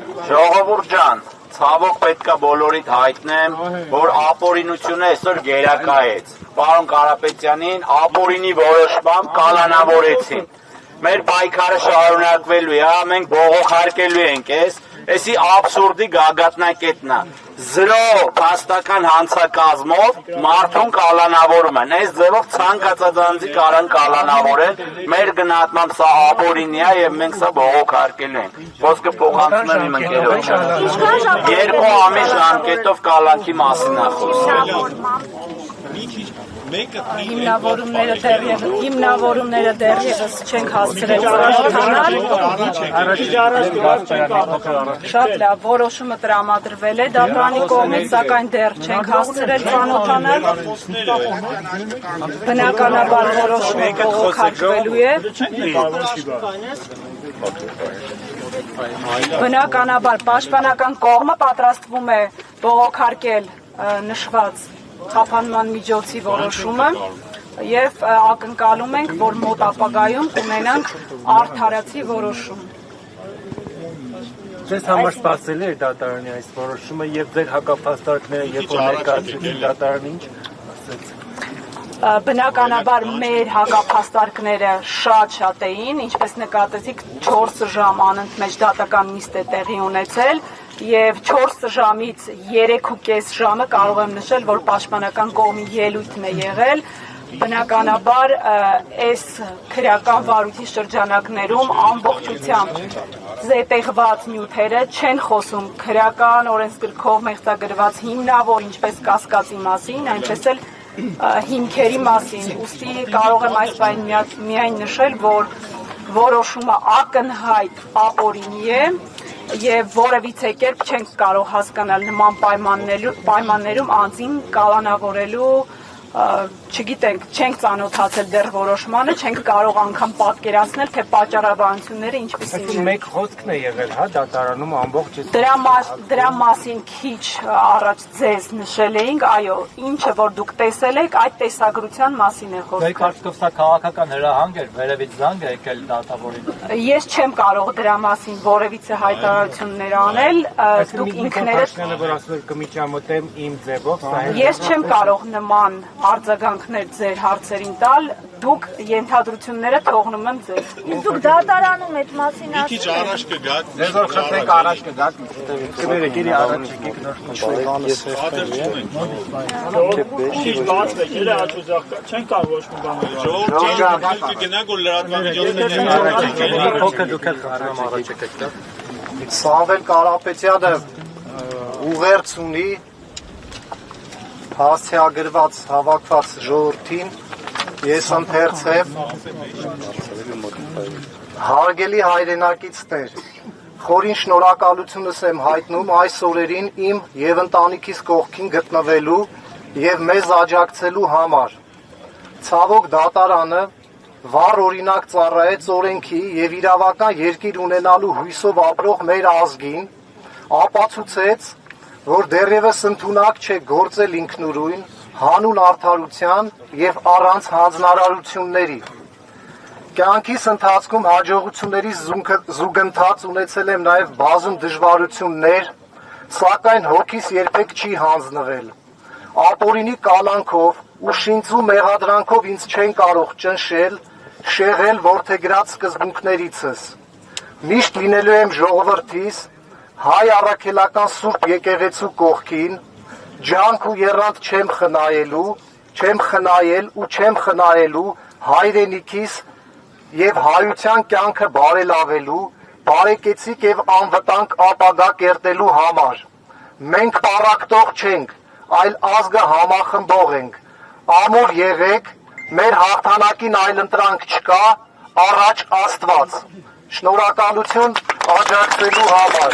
Ժողովուրդ ջան, ցավոք պետք է բոլորիդ հայտնեմ, որ ապօրինությունը այսօր գերակայեց։ Պարոն Կարապետյանին ապօրինի որոշմամբ կալանավորեցին։ Մեր պայքարը շարունակվելու է, մենք բողոքարկելու ենք էսի աբսուրդի գագաթնակետն է։ Զրո փաստական հանցակազմով մարդուն կալանավորում են։ Այս ձևով ցանկացած անձի կարան կալանավորել։ Մեր գնահատմամբ սա ապօրինի է եւ մենք սա բողոքարկելու ենք։ Ոսկե փոխանցում եմ իմ ընկերոջը։ 2 ամիս ժամկետով կալանքի մասին է խոսքը։ Հիմնավորումները դեռևս չենք հասցրել ծանոթանալ։ Շատ լավ, որոշումը տրամադրվել է դատարանի կողմից, սակայն դեռ չենք հասցրել ծանոթանալ։ Բնականաբար որոշումը բողոքարկվելու է։ Բնականաբար պաշտպանական կողմը պատրաստվում է բողոքարկել նշված խափանման միջոցի որոշումը եւ ակնկալում ենք, որ մոտ ապագայում կունենանք արդարացի որոշում։ Ձեզ համար սպասելի է դատարանի այս որոշումը եւ ձեր հակափաստարկները երբ որ ներկայացրին դատարանը ինչ ասեց։ Բնականաբար մեր հակափաստարկները շատ էին, ինչպես նկատեցիք 4 ժամ անընդմեջ դատական նիստ է տեղի ունեցել եւ 4 ժամից 3.5 ժամը կարող եմ նշել, որ պաշտպանական կողմի ելույթն է եղել։ Բնականաբար այս քրեական վարույթի շրջանակներում ամբողջությամբ զետեղված նյութերը չեն խոսում քրեական օրենսգրքով մեղծագրված հիմնավոր ինչպես կասկածի մասին, այնպես էլ հիմքերի մասին։ Ուստի կարող եմ այս բանին միայն նշել, որ որոշումը ակնհայտ ապօրինի է եւ որևիցե կերպ չենք կարող հասկանալ նման պայմաններում անձին կալանավորելու, չգիտենք, չենք ծանոթացել դեռ որոշմանը, չենք կարող անգամ պատկերացնել, թե պատճառաբանությունները ինչպիսին են։ Մեկ խոսքն է եղել, հա, դատարանում ամբողջ։ Դրա մասին քիչ առաջ ձեզ նշել էինք, այո, ինչը որ դուք տեսել եք, այդ տեսագրության մասին է խոսքը։ Ձեր կարծիքով սա քաղաքական հրահանգ էր, վերևից զանգ է եկել դատավորին։ Ես չեմ կարող դրա մասին որևիցե հայտարարություններ անել, դուք ինքներդ որ ասում եք կմիջամտեմ իմ ձևով, սա է։ Ես չեմ կարող նման արձագանքներ ձեր հարցերին տալ, դուք ենթադրությունները թողնում եմ ձեզ։ Դուք դատարանում եք մասին ասում։ Քիչ առաջ կգաք։ Ձեզ որ խնդրեք առաջ կգաք, կբերեք իրի առաջ եկեք Քիչ բացվեք, էլ աչուձախ չեն կարող ոչ մի բան անել։ Ժողովուրդ կգնաք որ լրատվամիջոցները փոքր դուք էլ խնդրում առաջ եկեք դա։ Սամվել Կարապետյանը ուղերձ ունի հասցեագրված հավաքված ժողովրդին, ես ընթերցեմ, հարգելի հայրենակիցներ, խորին շնորհակալությունս եմ հայտնում այս օրերին իմ եւ ընտանիքիս կողքին գտնվելու եւ մեզ աջակցելու համար։ Ցավոք դատարանը վառ օրինակ ծառայեց օրենքի եւ իրավական երկիր ունենալու հույսով ապրող մեր ազգին, ապացուցեց, որ դեռևս ընդունակ չէ գործել ինքնուրույն, հանուն արդարության եւ առանց հանձնարարությունների։ Կյանքիս ընթացքում հաջողությունների զուգընթաց ունեցել եմ նաեւ բազում դժվարություններ, սակայն հոգիս երբեք չի հանձնվել։ Ապօրինի կալանքով ու շինծու մեղադրանքով ինձ չեն կարող ճնշել, շեղել որդեգրած սկզբունքներիցս։ Միշտ լինելու եմ ժողովրդիս, հայ առաքելական Սուրբ եկեղեցու կողքին, ջանք ու եռանդ չեմ խնայել ու չեմ խնայելու հայրենիքիս եւ հայության կյանքը բարելավելու, բարեկեցիկ եւ անվտանգ ապագա կերտելու համար։ Մենք պառակտող չենք, այլ ազգը համախմբող ենք։ Ամուր եղեք, մեր հաղթանակին այլ ընտրանք չկա, առաջ Աստված։ Շնորհակալություն աջակցելու համար։